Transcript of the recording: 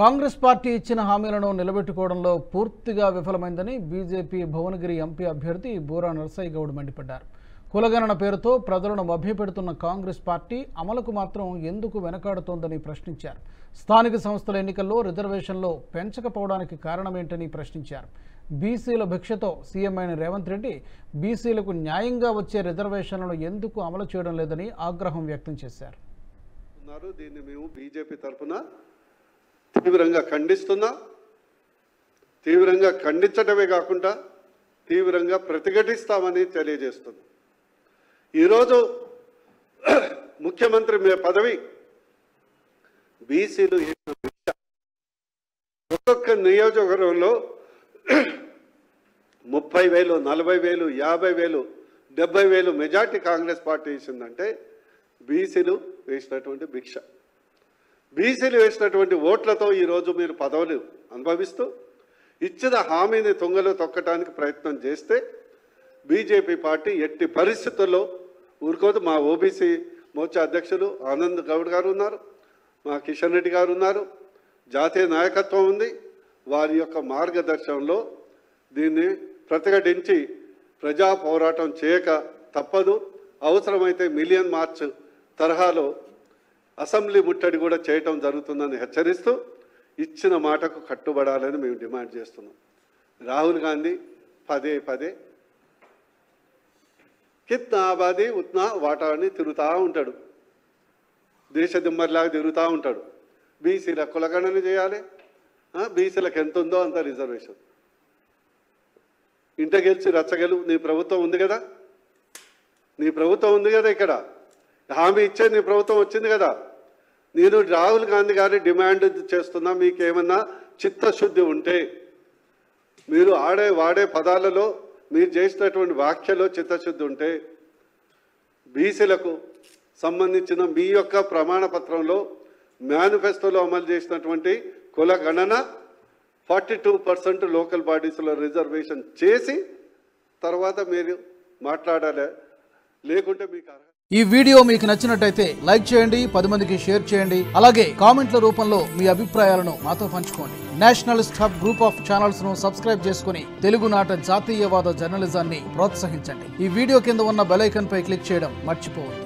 Congress party ఇచ్చిన హామీలను నిలబెట్టుకోవడంలో పూర్తిగా విఫలమైందని బీజేపీ భువనగిరి ఎంపీ అభ్యర్థి బూరా నర్సయ్య గౌడ్ మండిపడ్డారు. కులగణన పేరుతో ప్రజలను మభ్యపెడుతున్న కాంగ్రెస్ పార్టీ అమలుకు మాత్రం ఎందుకు వెనకాడుతోందని ప్రశ్నించారు. స్థానిక సంస్థల ఎన్నికల్లో రిజర్వేషన్లో పెంచకపోవడానికి కారణమేంటని ప్రశ్నించారు. బీసీల భిక్షతో సీఎం అయిన రేవంత్ రెడ్డి బీసీలకు న్యాయంగా వచ్చే రిజర్వేషన్లను ఎందుకు అమలు చేయడం లేదని ఆగ్రహం వ్యక్తం చేశారు. దీన్ని మేము బీజేపీ తరఫున తీవ్రంగా ఖండించడమే కాకుండా తీవ్రంగా ప్రతిఘటిస్తామని తెలియజేస్తున్నాం. ఈరోజు ముఖ్యమంత్రి పదవి బీసీలు ఒక్కొక్క నియోజకవర్గంలో 30,000, 40,000, 50,000, 70,000 మెజార్టీ కాంగ్రెస్ పార్టీ ఇచ్చిందంటే బీసీలు వేసినటువంటి భిక్ష. బీసీలు వేసినటువంటి ఓట్లతో ఈరోజు మీరు పదవులు అనుభవిస్తూ ఇచ్చిన హామీని తుంగలో తొక్కడానికి ప్రయత్నం చేస్తే బీజేపీ పార్టీ ఎట్టి పరిస్థితుల్లో ఊరుకోదు. మా ఓబీసీ మోర్చా అధ్యక్షులు ఆనంద్ గౌడ్ గారు ఉన్నారు, మా కిషన్ రెడ్డి గారు ఉన్నారు, జాతీయ నాయకత్వం ఉంది. వారి యొక్క మార్గదర్శనంలో దీన్ని ప్రతిఘటించి ప్రజా పోరాటం చేయక తప్పదు. అవసరమైతే మిలియన్ మార్చ్ తరహాలో అసెంబ్లీ ముట్టడి కూడా చేయటం జరుగుతుందని హెచ్చరిస్తూ ఇచ్చిన మాటకు కట్టుబడాలని మేము డిమాండ్ చేస్తున్నాం. రాహుల్ గాంధీ పదే కిత్నా ఆబాదీ ఉత్నా వాటా అని తిరుగుతూ ఉంటాడు, దేశ దిమ్మర్లాగా తిరుగుతూ ఉంటాడు. బీసీల కులగణన చేయాలి, బీసీలకు ఎంత ఉందో అంత రిజర్వేషన్. ఇంట గెలిచి రచ్చగలు నీ ప్రభుత్వం ఉంది కదా, ఇక్కడ హామీ ఇచ్చే నీ ప్రభుత్వం వచ్చింది కదా. నేను రాహుల్ గాంధీ గారి డిమాండ్ చేస్తున్నా, మీకేమన్నా చిత్తశుద్ధి ఉంటే మీరు వాడే పదాలలో మీరు చేసినటువంటి వ్యాఖ్యలో చిత్తశుద్ధి ఉంటే బీసీలకు సంబంధించిన మీ యొక్క ప్రమాణ పత్రంలో మేనిఫెస్టోలో అమలు చేసినటువంటి కుల గణన 42% లోకల్ బాడీస్లో రిజర్వేషన్ చేసి తర్వాత మీరు మాట్లాడాలి. లేకుంటే మీకు ఈ వీడియో మీకు నచ్చినట్టయితే లైక్ చేయండి, 10 మందికి షేర్ చేయండి. అలాగే కామెంట్ల రూపంలో మీ అభిప్రాయాలను మాతో పంచుకోండి. Nationalist hub group of channels ను సబ్స్క్రైబ్ చేసుకుని తెలుగునాట జాతీయవాద జర్నలిజాన్ని ప్రోత్సహించండి. ఈ వీడియో కింద ఉన్న బెల్ ఐకాన్ పై క్లిక్ చేయడం మర్చిపోవద్దు.